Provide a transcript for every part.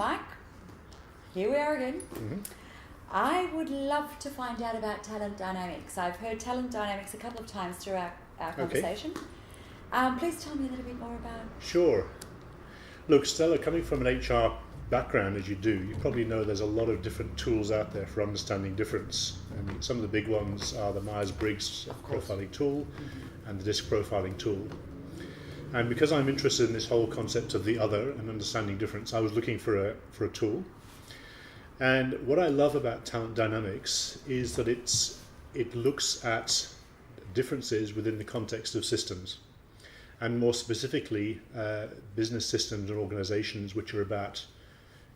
Mike, here we are again. I would love to find out about talent dynamics. I've heard talent dynamics a couple of times throughout our conversation. Please tell me a little bit more about it. Sure. Look, Stella, coming from an HR background as you do, you probably know there's a lot of different tools out there for understanding difference. And some of the big ones are the Myers-Briggs profiling tool and the DISC profiling tool. And because I'm interested in this whole concept of the other and understanding difference, I was looking for a tool. And what I love about talent dynamics is that it looks at differences within the context of systems, and more specifically business systems and organizations which are about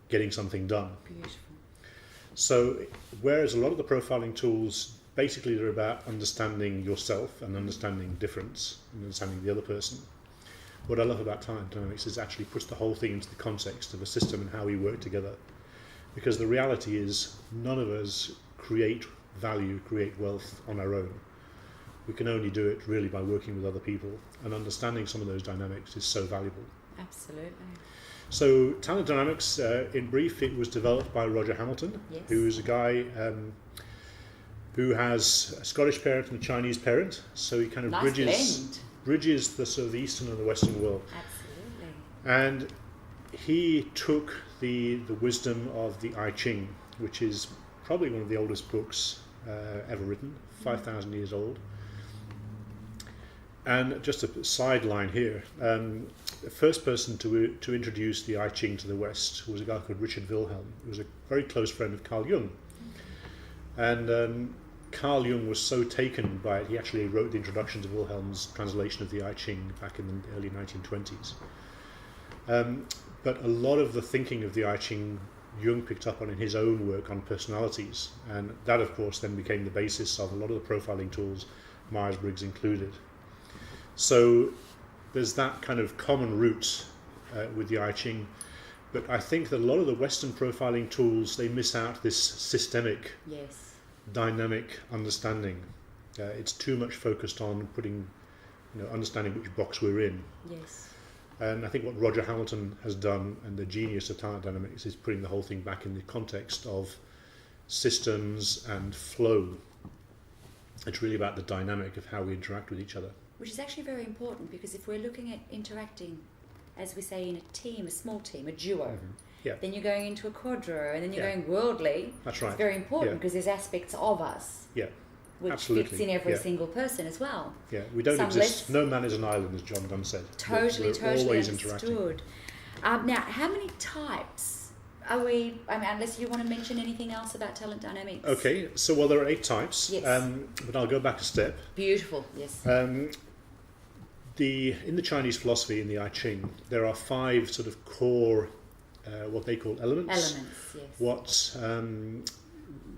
getting something done. Beautiful. So whereas a lot of the profiling tools basically are about understanding yourself and understanding difference and understanding the other person, what I love about talent dynamics is it actually puts the whole thing into the context of a system and how we work together. Because the reality is none of us create value, create wealth on our own. We can only do it really by working with other people, and understanding some of those dynamics is so valuable. Absolutely. So talent dynamics, in brief, it was developed by Roger Hamilton, who's a guy who has a Scottish parent and a Chinese parent, so he kind of bridges the sort of the Eastern and the Western world. Absolutely. And he took the wisdom of the I Ching, which is probably one of the oldest books ever written, 5,000 years old. And just a sideline here, the first person to introduce the I Ching to the West was a guy called Richard Wilhelm, who was a very close friend of Carl Jung. And Carl Jung was so taken by it, he actually wrote the introduction to Wilhelm's translation of the I Ching back in the early 1920s. But a lot of the thinking of the I Ching, Jung picked up on in his own work on personalities, and that of course then became the basis of a lot of the profiling tools, Myers-Briggs included. So there's that kind of common root with the I Ching, but I think that a lot of the Western profiling tools, they miss out this systemic, dynamic understanding. It's too much focused on putting, understanding which box we're in. Yes. And I think what Roger Hamilton has done, and the genius of talent dynamics, is putting the whole thing back in the context of systems and flow. It's really about the dynamic of how we interact with each other. Which is actually very important, because if we're looking at interacting, as we say, in a team, a small team, a duo, then you're going into a quadro, and then you're going worldly. That's right. It's very important because there's aspects of us. Which fits in every single person as well. Yeah, we don't exist. No man is an island, as John Donne said. Totally always understood. Now, how many types are we? I mean, unless you want to mention anything else about talent dynamics. Okay, so there are 8 types. Yes. But I'll go back a step. Beautiful. Yes. In the Chinese philosophy, in the I Ching, there are 5 sort of core, what they call elements. Elements. Yes. What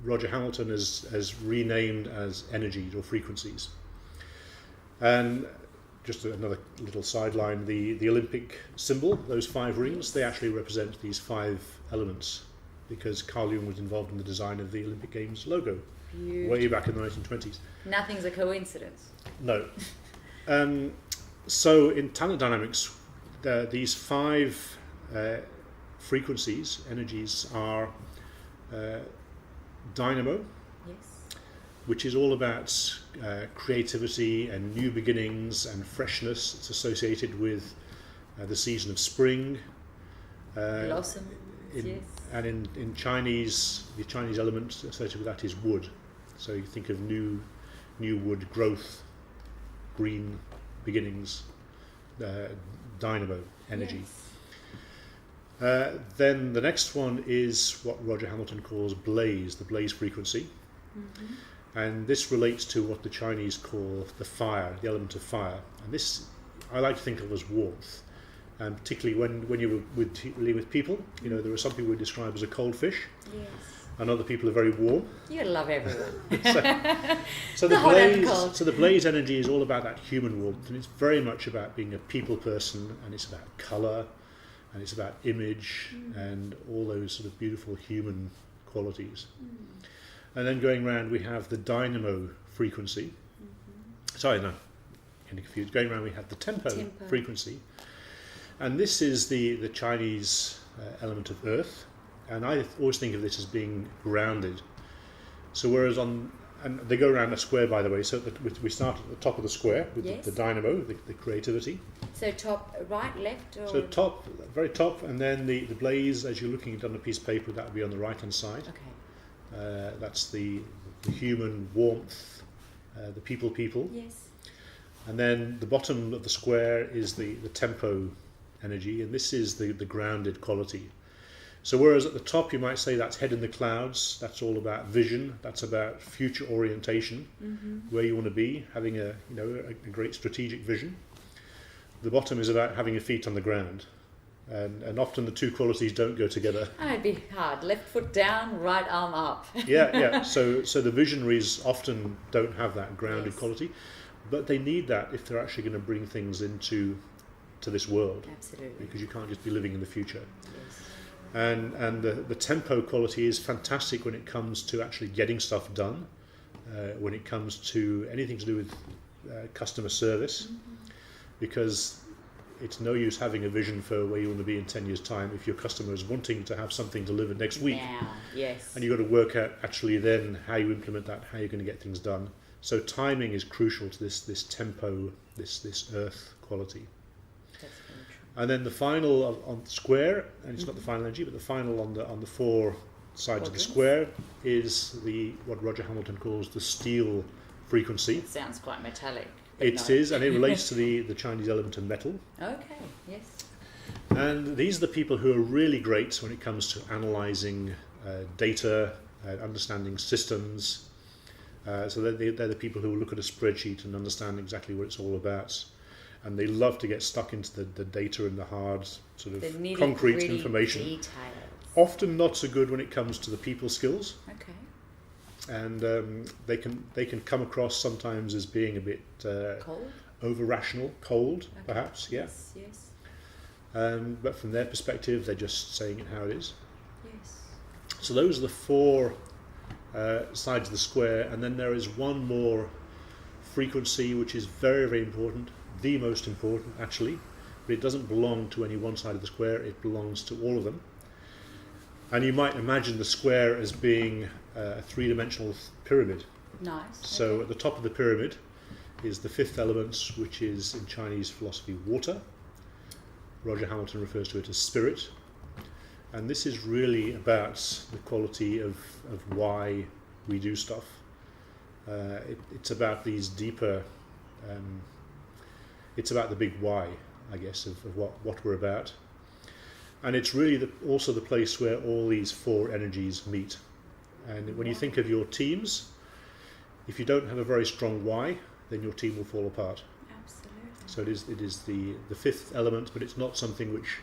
Roger Hamilton has renamed as energies or frequencies. And just another little sideline, the Olympic symbol, those 5 rings, they actually represent these 5 elements, because Carl Jung was involved in the design of the Olympic Games logo way back in the 1920s. Nothing's a coincidence. No. So in talent dynamics, these 5 frequencies, energies, are dynamo, which is all about creativity and new beginnings and freshness. It's associated with the season of spring. Blossom. And in Chinese, the Chinese element associated with that is wood. So you think of new wood growth, green beginnings, dynamo energy. Then the next one is what Roger Hamilton calls blaze, the blaze frequency. And this relates to what the Chinese call the fire, the element of fire. And this I like to think of as warmth. And particularly when you're with people, there are some people we describe as a cold fish. Yes. And other people are very warm. You love everyone. so the blaze energy is all about that human warmth, and it's very much about being a people person, and it's about colour, and it's about image, and all those sort of beautiful human qualities. And then going round, we have the dynamo frequency. Sorry, no, getting confused. Going round, we have the tempo frequency, and this is the Chinese element of earth, and I always think of this as being grounded. So whereas and they go around a square, by the way, so we start at the top of the square with Yes. the dynamo, the creativity. So top, right, left, or? So top, very top, and then the blaze, as you're looking at it on a piece of paper, that would be on the right hand side. Okay. That's the human warmth, the people. Yes. And then the bottom of the square is the tempo energy, and this is the grounded quality. So whereas at the top you might say that's head in the clouds, that's all about vision, that's about future orientation, where you want to be, having a great strategic vision. The bottom is about having your feet on the ground, and often the two qualities don't go together. And it'd be hard. Left foot down, right arm up. Yeah. So the visionaries often don't have that grounded Yes. quality, but they need that if they're actually going to bring things into this world. Absolutely. Because you can't just be living in the future. Yes. And the tempo quality is fantastic when it comes to actually getting stuff done, when it comes to anything to do with customer service, because it's no use having a vision for where you want to be in 10 years' time if your customer is wanting to have something delivered next week. Now, yes. And you've got to work out actually then how you implement that, how you're going to get things done. So timing is crucial to this tempo, this earth quality. That's very true. And then the final on square, and it's not the final energy, but the final on the four sides of the Quadrants. square is what Roger Hamilton calls the steel frequency. It sounds quite metallic. but It no. is, and it relates to the Chinese element of metal. Okay, yes. And these are the people who are really great when it comes to analysing data, understanding systems. So they're the people who will look at a spreadsheet and understand exactly what it's all about. And they love to get stuck into the data and the hard, sort of The nitty concrete gritty information. details. Often not so good when it comes to the people skills. Okay. And they can come across sometimes as being a bit Cold? over rational, cold, Okay. perhaps, yeah. Yes. But from their perspective, they're just saying it how it is. Yes. So those are the four sides of the square, and then there is one more frequency which is very, very important, the most important actually, but it doesn't belong to any one side of the square, it belongs to all of them. And you might imagine the square as being a three-dimensional pyramid. Nice. So okay. at the top of the pyramid is the fifth element, which is in Chinese philosophy water. Roger Hamilton refers to it as spirit. And this is really about the quality of why we do stuff. It's about these deeper, it's about the big why, I guess, of what we're about. And it's really also the place where all these four energies meet. And when you think of your teams, if you don't have a very strong why, then your team will fall apart. Absolutely. So it is the fifth element, but it's not something which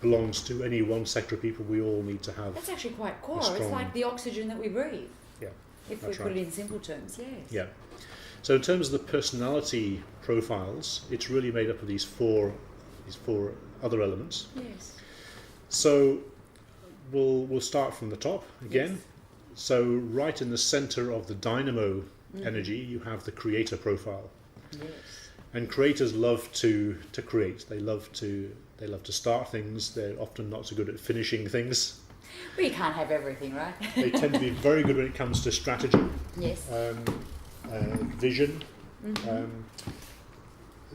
belongs to any one sector of people. We all need to have. That's actually quite core. strong- It's like the oxygen that we breathe. Yeah, If we that's put right. it in simple terms, yes. Yeah. So in terms of the personality profiles, it's really made up of these four other elements. Yes. So we'll start from the top again. Yes. So right in the center of the dynamo energy, you have the creator profile. Yes. And creators love to create. They love to start things. They're often not so good at finishing things. Well, you can't have everything, right? They tend to be very good when it comes to strategy, Yes. vision.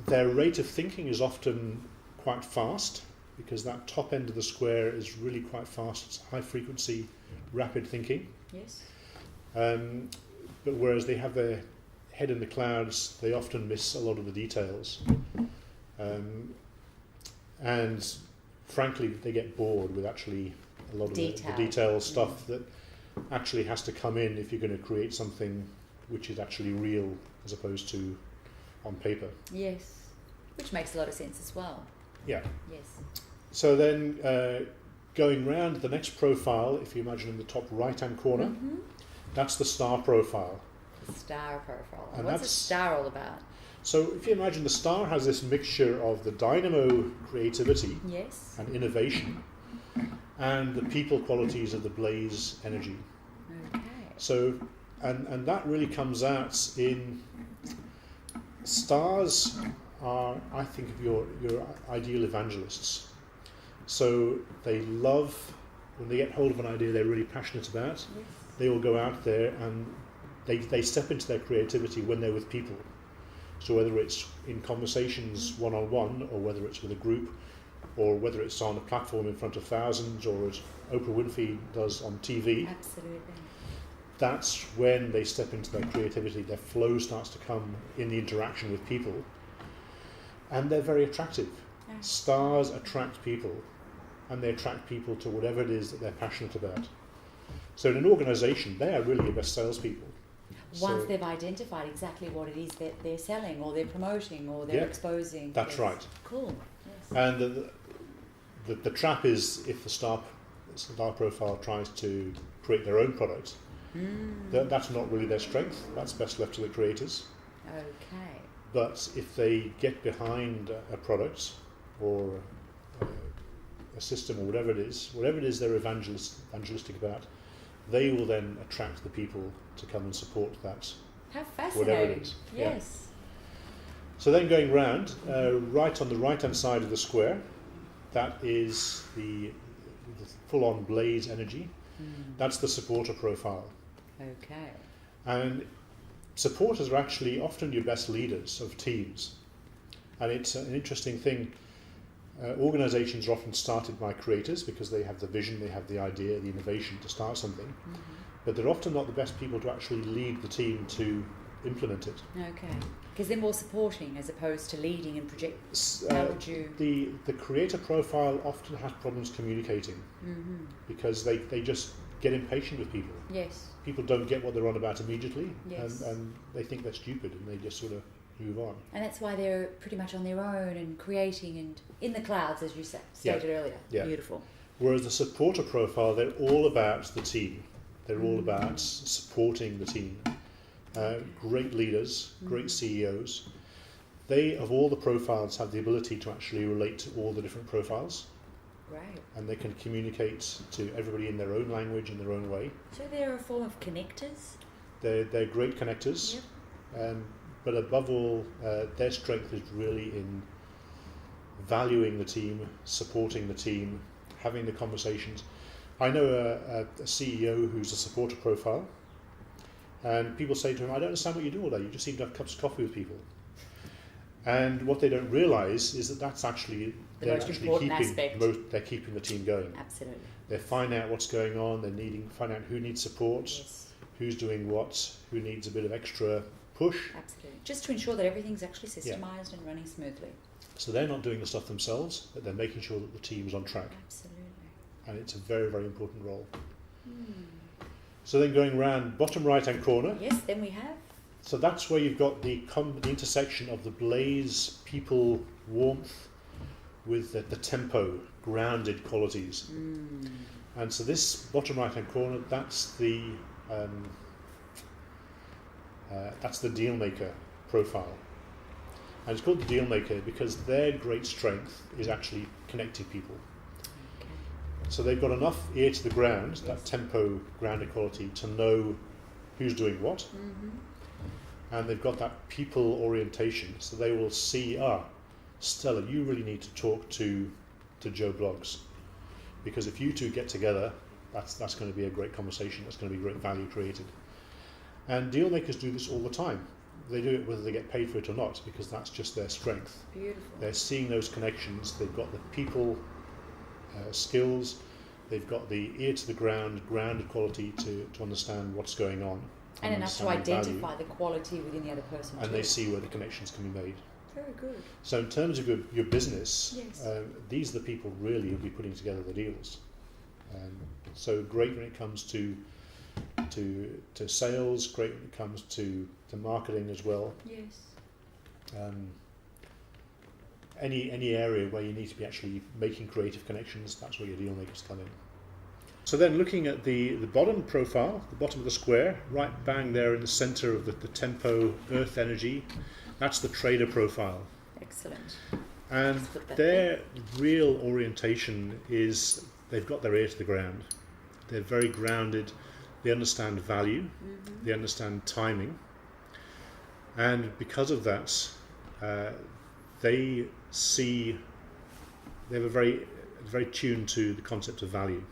Their rate of thinking is often quite fast, because that top end of the square is really quite fast. It's high frequency, rapid thinking. Yes. But whereas they have their head in the clouds, they often miss a lot of the details. And frankly, they get bored with actually a lot of the detailed stuff that actually has to come in if you're going to create something which is actually real as opposed to on paper. Yes. Which makes a lot of sense as well. Yeah. Yes. So then going round the next profile, if you imagine in the top right-hand corner, that's the star profile. The star profile. And What's a that's- star all about? So if you imagine the star has this mixture of the dynamo creativity Yes. and innovation and the people qualities of the blaze energy. Okay. So, and that really comes out in stars are, I think, of your ideal evangelists. So they love, when they get hold of an idea they're really passionate about, Yes. they will go out there and they step into their creativity when they're with people. So whether it's in conversations one-on-one, or whether it's with a group, or whether it's on a platform in front of thousands, or as Oprah Winfrey does on TV, Absolutely. that's when they step into their creativity. Their flow starts to come in the interaction with people, and they're very attractive. Yeah. Stars attract people, and they attract people to whatever it is that they're passionate about. So in an organisation, they are really your best salespeople. Once So- they've identified exactly what it is that they're selling, or they're promoting, or they're Yeah, exposing. that's Yes. right. Cool. Yes. And the trap is, if the star profile tries to create their own product, that's not really their strength. That's best left to the creators. Okay. But if they get behind a product or a system or whatever it is they're evangelistic about, they will then attract the people to come and support that. How Whatever it fascinating. is. Yeah. Yes. So then going round, right on the right-hand side of the square, that is the full-on blaze energy. That's the supporter profile. Okay. And supporters are actually often your best leaders of teams. And it's an interesting thing. Organisations are often started by creators because they have the vision, they have the idea, the innovation to start something. But they're often not the best people to actually lead the team to implement it. Okay. Because they're more supporting as opposed to leading and project. How would you? The creator profile often has problems communicating because they just get impatient with people. Yes. People don't get what they're on about immediately, Yes. and they think they're stupid, and they just sort of move on. And that's why they're pretty much on their own and creating and in the clouds, as you stated earlier. Yeah. Beautiful. Whereas the supporter profile, they're all about the team. They're all about supporting the team. Great leaders, great CEOs. They, of all the profiles, have the ability to actually relate to all the different profiles, Right. and they can communicate to everybody in their own language, in their own way. So they're a form of connectors. They're great connectors, but above all, their strength is really in valuing the team, supporting the team, having the conversations. I know a CEO who's a supporter profile, and people say to him, "I don't understand what you do all day. You just seem to have cups of coffee with people." And what they don't realise is that that's actually The they're most actually important aspect. they're keeping the team going. Absolutely. They're finding out what's going on. They're find out who needs support, Yes. who's doing what, who needs a bit of extra push. Absolutely. Just to ensure that everything's actually systemised and running smoothly. So they're not doing the stuff themselves, but they're making sure that the team's on track. Absolutely. And it's a very, very important role. So then going round bottom right-hand corner, Yes, then we have. so that's where you've got the intersection of the blaze, people, warmth, with the tempo, grounded qualities. And so this bottom right-hand corner, that's the deal maker profile. And it's called the deal maker because their great strength is actually connecting people. So they've got enough ear to the ground, that tempo, grounded quality, to know who's doing what. And they've got that people orientation, so they will see, Stella, you really need to talk to Joe Bloggs, because if you two get together, that's going to be a great conversation, that's going to be great value created. And deal makers do this all the time. They do it whether they get paid for it or not, because that's just their strength. Beautiful. They're seeing those connections, they've got the people skills, they've got the ear to the ground, grounded quality to understand what's going on. And enough to understand the value, identify the quality within the other person. and too. they see where the connections can be made. Very good. So in terms of your business, Yes. these are the people really who'll be putting together the deals. So great when it comes to sales, great when it comes to marketing as well. Yes. Any area where you need to be actually making creative connections, that's where your deal makers come in. So then looking at the bottom profile, the bottom of the square, right bang there in the centre of the tempo, earth energy, that's the trader profile. Excellent. And Let's put that their real orientation is they've got their ear to the ground. They're very grounded, they understand value, they understand timing, and because of that, they have a very very tuned to the concept of value.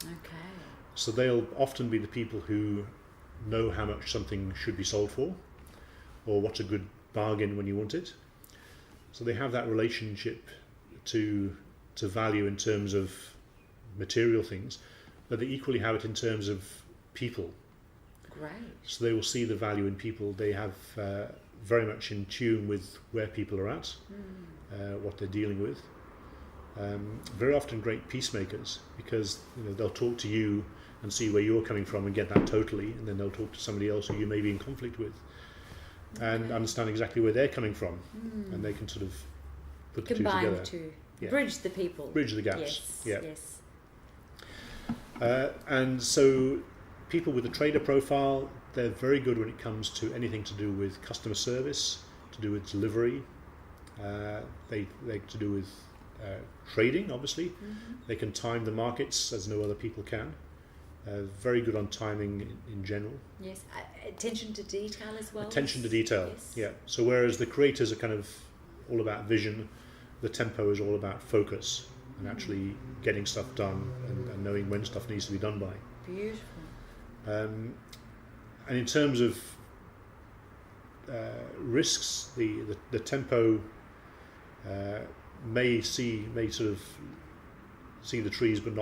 Okay. So they'll often be the people who know how much something should be sold for, or what's a good bargain when you want it. So they have that relationship to value in terms of material things, but they equally have it in terms of people. Great. So they will see the value in people. They have very much in tune with where people are at, what they're dealing with. Very often great peacemakers, because they'll talk to you and see where you're coming from and get that totally, and then they'll talk to somebody else who you may be in conflict with, and understand exactly where they're coming from, and they can sort of put the Combine two the together. two. Bridge the people. Bridge the gaps. Yes. And so people with a trader profile, they're very good when it comes to anything to do with customer service, to do with delivery, to do with trading, obviously. They can time the markets as no other people can. Very good on timing in general. Yes. Attention to detail as well. Attention to detail, yes. yeah. So whereas the creators are kind of all about vision, the tempo is all about focus and actually getting stuff done and knowing when stuff needs to be done by. Beautiful. And in terms of risks, the tempo may sort of see the trees but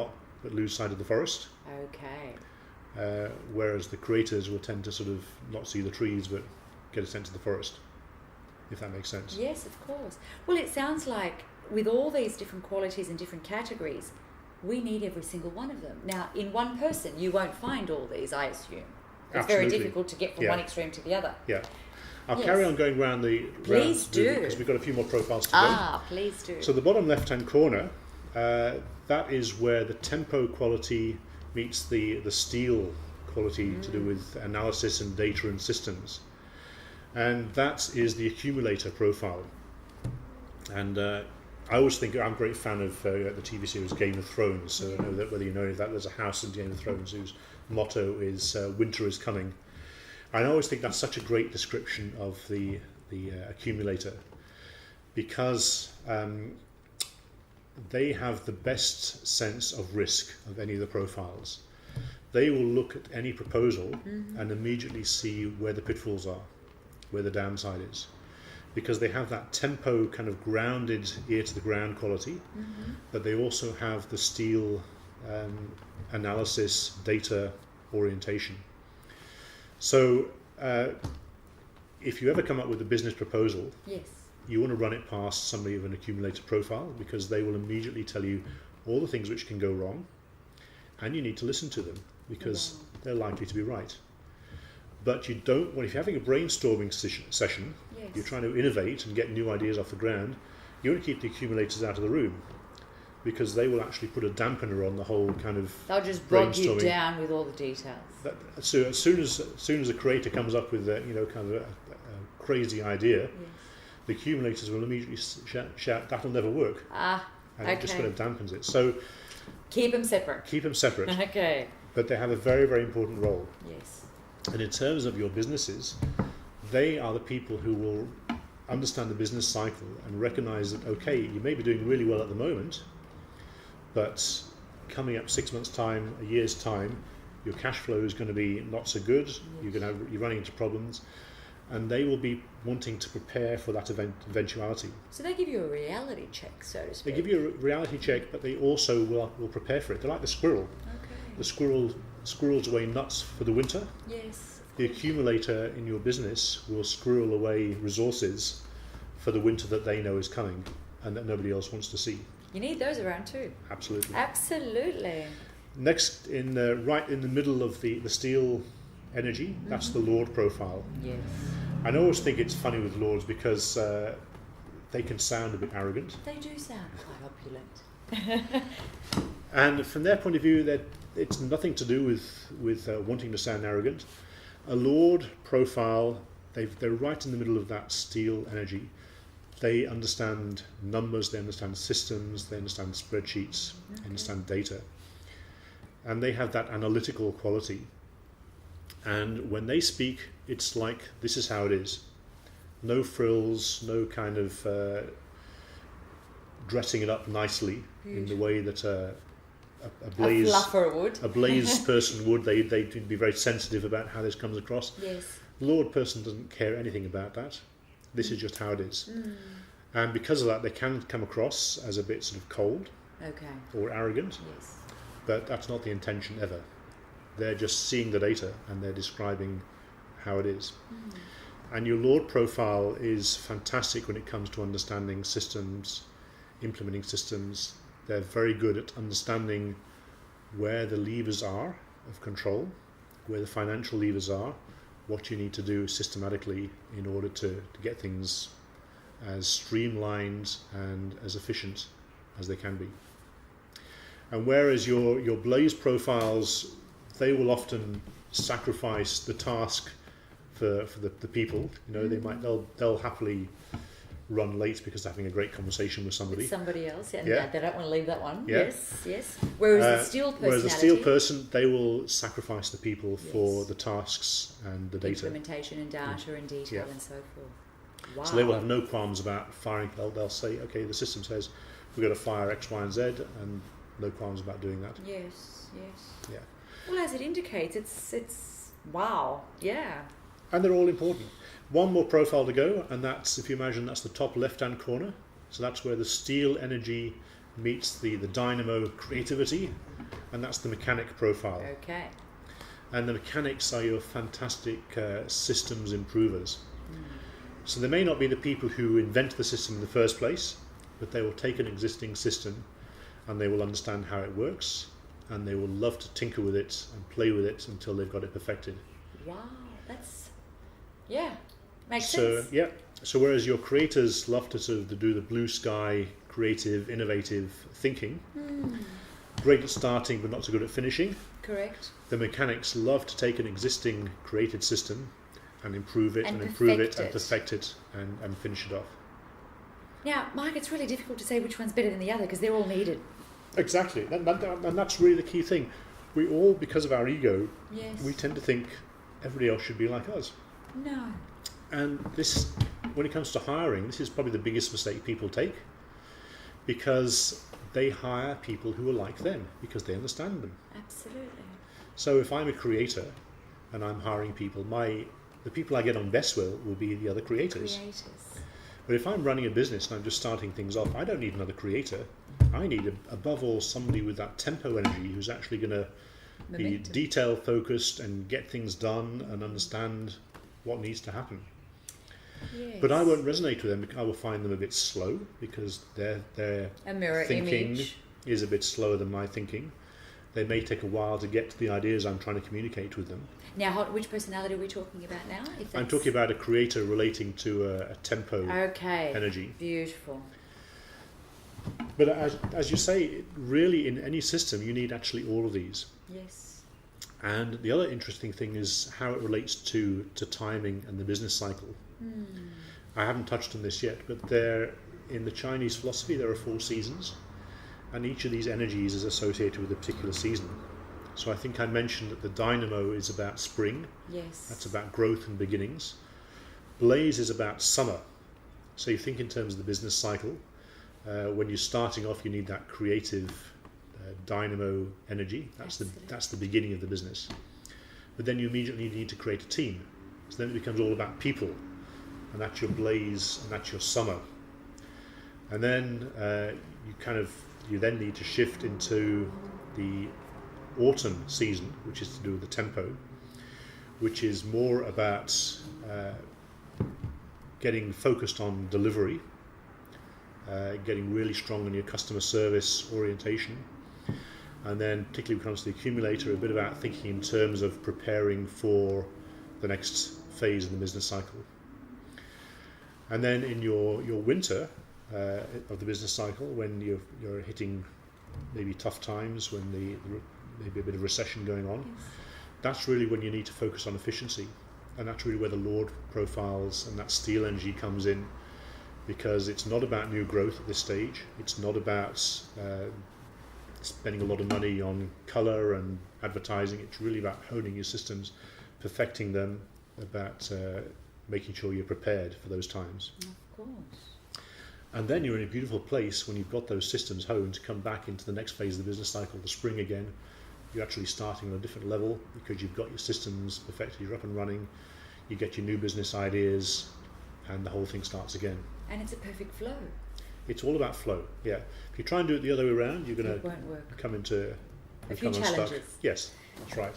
lose sight of the forest. Okay. Whereas the creators will tend to sort of not see the trees but get a sense of the forest, if that makes sense. Yes, of course. Well, it sounds like with all these different qualities and different categories, we need every single one of them. Now, in one person, you won't find all these, I assume. It's Absolutely. very difficult to get from one extreme to the other. Yeah. I'll carry on going around Please do. because we've got a few more profiles to go. Please do. So the bottom left-hand corner, that is where the tempo quality meets the steel quality to do with analysis and data and systems. And that is the accumulator profile. And I always think, I'm a great fan of the TV series Game of Thrones, so I know that whether you know that there's a house in Game of Thrones whose motto is winter is coming. I always think that's such a great description of the accumulator, because they have the best sense of risk of any of the profiles. They will look at any proposal and immediately see where the pitfalls are, where the downside is, because they have that tempo kind of grounded ear to the ground quality, but they also have the steel analysis data orientation. So if you ever come up with a business proposal, you want to run it past somebody with an accumulator profile, because they will immediately tell you all the things which can go wrong, and you need to listen to them because they're likely to be right. But you don't want, if you're having a brainstorming session, you're trying to innovate and get new ideas off the ground, you want to keep the accumulators out of the room, because they will actually put a dampener on the whole kind of They'll just bog you down with all the details. So as soon as a creator comes up with kind of a crazy idea, the accumulators will immediately shout, that'll never work. And it just kind of dampens it. So keep them separate. Okay. But they have a very, very important role. Yes. And in terms of your businesses, they are the people who will understand the business cycle and recognize that, okay, you may be doing really well at the moment, but coming up 6 months' time, a year's time, your cash flow is going to be not so good. You're running into problems, and they will be wanting to prepare for that eventuality. So they give you a reality check, so to speak. They give you a reality check, but they also will prepare for it. They're like the squirrel. Okay. The squirrels away nuts for the winter. Yes. The accumulator in your business will squirrel away resources for the winter that they know is coming and that nobody else wants to see. You need those around too. Absolutely. Absolutely. Next, right in the middle of the steel energy, that's the Lord profile. Yes. I always think it's funny with Lords because they can sound a bit arrogant. They do sound quite opulent. And from their point of view, that it's nothing to do with wanting to sound arrogant. A Lord profile, they're right in the middle of that steel energy. They understand numbers, they understand systems, they understand spreadsheets, they understand data. And they have that analytical quality. And when they speak, it's like, this is how it is. No frills, no kind of dressing it up nicely in the way that a blaze person would. They'd be very sensitive about how this comes across. Yes. The Lord person doesn't care anything about that. This is just how it is. And because of that, they can come across as a bit sort of cold or arrogant. Yes. But that's not the intention ever. They're just seeing the data and they're describing how it is. And your Lord profile is fantastic when it comes to understanding systems, implementing systems. They're very good at understanding where the levers are of control, where the financial levers are, what you need to do systematically in order to get things as streamlined and as efficient as they can be. And whereas your blaze profiles, they will often sacrifice the task for the people. They'll happily run late because they're having a great conversation with somebody. Somebody else, and they don't want to leave that one. Yeah. Yes. Whereas the steel person, they will sacrifice the people for the tasks and the data. Implementation and data and detail and so forth. Wow. So they will have no qualms about firing. They'll say, okay, the system says we've got to fire X, Y, and Z, and no qualms about doing that. Yes. Yeah. Well, as it indicates, it's wow. Yeah. And they're all important. One more profile to go, and that's, if you imagine, that's the top left-hand corner. So that's where the steel energy meets the dynamo creativity, and that's the mechanic profile. Okay. And the mechanics are your fantastic systems improvers. So they may not be the people who invent the system in the first place, but they will take an existing system and they will understand how it works, and they will love to tinker with it and play with it until they've got it perfected. Wow, that's makes sense. So whereas your creators love to sort of do the blue sky, creative, innovative thinking, great at starting but not so good at finishing. Correct. The mechanics love to take an existing created system and improve it and improve it and perfect it and finish it off. Now, Mark, it's really difficult to say which one's better than the other because they're all needed. Exactly, and that's really the key thing. We all, because of our ego, we tend to think everybody else should be like us. No. And this, when it comes to hiring, this is probably the biggest mistake people take, because they hire people who are like them because they understand them. Absolutely. So if I'm a creator and I'm hiring people, the people I get on best will be the other creators. But if I'm running a business and I'm just starting things off, I don't need another creator. I need, above all, somebody with that tempo energy who's actually going to be detail focused and get things done and understand what needs to happen. Yes. But I won't resonate with them. I will find them a bit slow because their thinking is a bit slower than my thinking. They may take a while to get to the ideas I'm trying to communicate with them. Now, which personality are we talking about now? I'm talking about a creator relating to a tempo energy. Beautiful. But as you say, really in any system you need actually all of these. Yes. And the other interesting thing is how it relates to timing and the business cycle. I haven't touched on this yet, but in the Chinese philosophy there are 4 seasons, and each of these energies is associated with a particular season. So I think I mentioned that the dynamo is about spring. Yes. That's about growth and beginnings. Blaze is about summer. So you think in terms of the business cycle. When you're starting off, you need that creative dynamo energy. That's the beginning of the business. But then you immediately need to create a team. So then it becomes all about people, and that's your blaze, and that's your summer. And then you then need to shift into the autumn season, which is to do with the tempo, which is more about getting focused on delivery, getting really strong in your customer service orientation, and then particularly when it comes to the accumulator, a bit about thinking in terms of preparing for the next phase in the business cycle. And then in your winter of the business cycle, when you're hitting maybe tough times, when maybe a bit of recession going on, that's really when you need to focus on efficiency, and that's really where the Lord profiles and that steel energy comes in, because it's not about new growth at this stage. It's not about spending a lot of money on colour and advertising. It's really about honing your systems, perfecting them, about making sure you're prepared for those times. Of course. And then you're in a beautiful place when you've got those systems honed to come back into the next phase of the business cycle, the spring again. You're actually starting on a different level because you've got your systems perfected, you're up and running, you get your new business ideas, and the whole thing starts again. And it's a perfect flow. It's all about flow, yeah. If you try and do it the other way around, you're going to come into a few challenges. Yes, that's right.